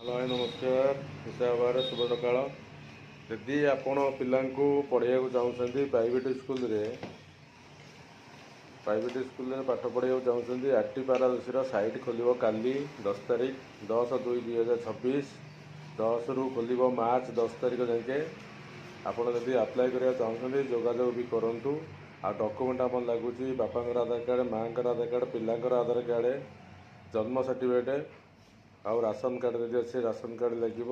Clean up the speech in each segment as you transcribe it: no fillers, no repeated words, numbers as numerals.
हाय नमस्कार हिसाब शुभ सकाल यदि आपण पिला पढ़ाई चाहते प्राइवेट स्कूल पाठ पढ़ाई चाहते आरटी पारादीर साइट खोल काली 10 तारीख 10/2/2026 10 रु खोल मार्च 10 तारीख जाके आपड़ जब आप्लाय करा चाहते जोगाजोग भी करूँ आ डॉक्यूमेंट आम लगुच बापा आधार कार्ड माँ आधार कार्ड पिलांर आधार कार्ड जन्म सर्टिफिकेट आउ राशन कार्ड जब अच्छे राशन कार्ड लगे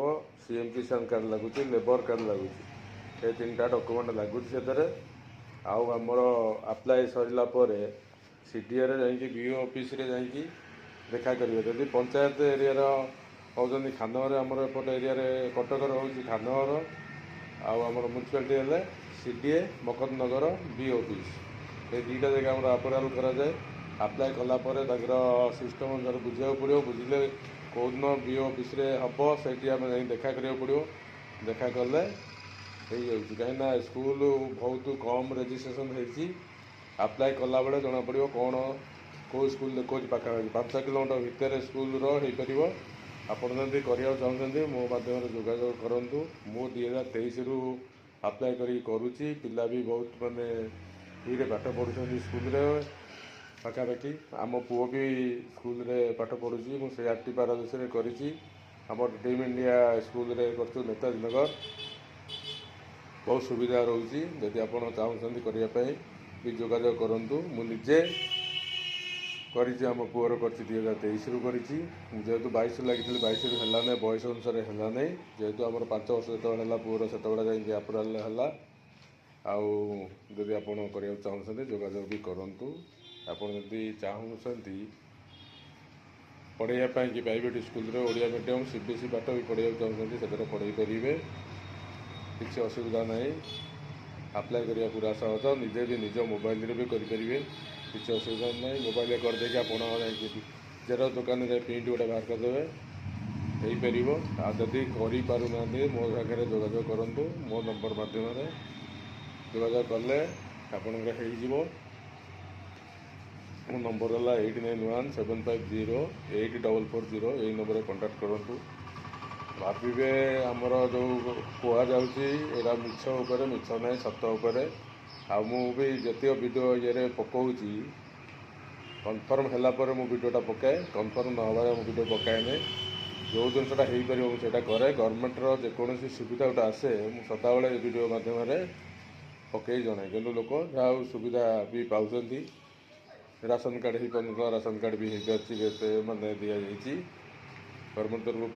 सीएम किसान कार्ड लगुच लेबर कार्ड लगुच ये 3टा डॉक्यूमेंट लगुच से आमर आप्लाय सरला सीडीए जाकि बीओ ऑफिस रे जाकि देखा करेंगे जदि पंचायत एरिया होती खानगर आमर एपट एरिया कटकर हूँ खानगर आमर म्यूनिसिपालिटी हेल्ले सीडीए मकरनगर बी ऑफिस ये 2टा जगह आम अप्रूवाल कराए आप्लाय कलापर सिस्टम अनुसार बुझा पड़ो बुझे कौ दिन बी ऑफिस हम से देखा करा पड़ो देखा कले कहीं स्कूल बहुत कम रजिस्ट्रेशन होती आप्लाय कला बेले जना पड़ो कौन कौ स्कूल देखो पाखापाखि 5 किलोमीटर भितर स्कूल रहीपर आपड़ जब करने चाहते मो मध्यम जोगाजोग करूँ मु 2023 रु आप्लाय करुँची पिला भी बहुत मानने ये पाठ पढ़ुं स्कूल पाखापाखि आम पुओ भी स्कूल पाठ पढ़ुची मुझे आरटी पारादीर कर टीम इंडिया स्कूल कर नेताजी नगर बहुत सुविधा रोचे जदि आप चाहते करने भी जोगाजोग करूँ मुझे करम पुअर कर 2023 रु कर जेहेतु 22 लगी 22 रु है बयस अनुसार है नहीं जेहेतु आम 5 वर्ष जो पुअर से जाकि अप्रूवाल है आदि आप चाहते जोगाजोग भी करूँ आपड़ जदि चाहते पढ़ाई कि private school Odia medium CBSE पाठ भी पढ़ाई चाहते से पढ़ाई करेंगे किसी असुविधा ना आप्लाय करिया पूरा सहज निजे भी निज मोबाइल भी करेंगे किसी असुविधा ना मोबाइल करदे आप जेरक्स दुकान जाए प्रिंट गोटे बाहर करदे हो पार आदि करना मो सागर जोगाजोग करूँ मो नंबर मध्यम जोगाजोग कले आपंकर मो नंबर है 8917508440 यही नंबर कंटाक्ट करूँ भावे आमर जो कहुला मिछ मिछ ना सत आ भी जिते वीडियो ये पकाऊँगी कन्फर्म है वीडियोटा पकाए कन्फर्म न हो वीडियो पकाए जो जिनसा हो पार मुझे कै गवर्नमेंटर जेकोसी सुविधा गोटे आसे मुझे सदाबले वीडियो मध्यम पकई जनाए कि लोक जहाँ सुविधा भी पाँच राशन कार्ड हो पार राशन कार्ड भी हो पारे मानने दि जाती गवर्नमेंट तरफ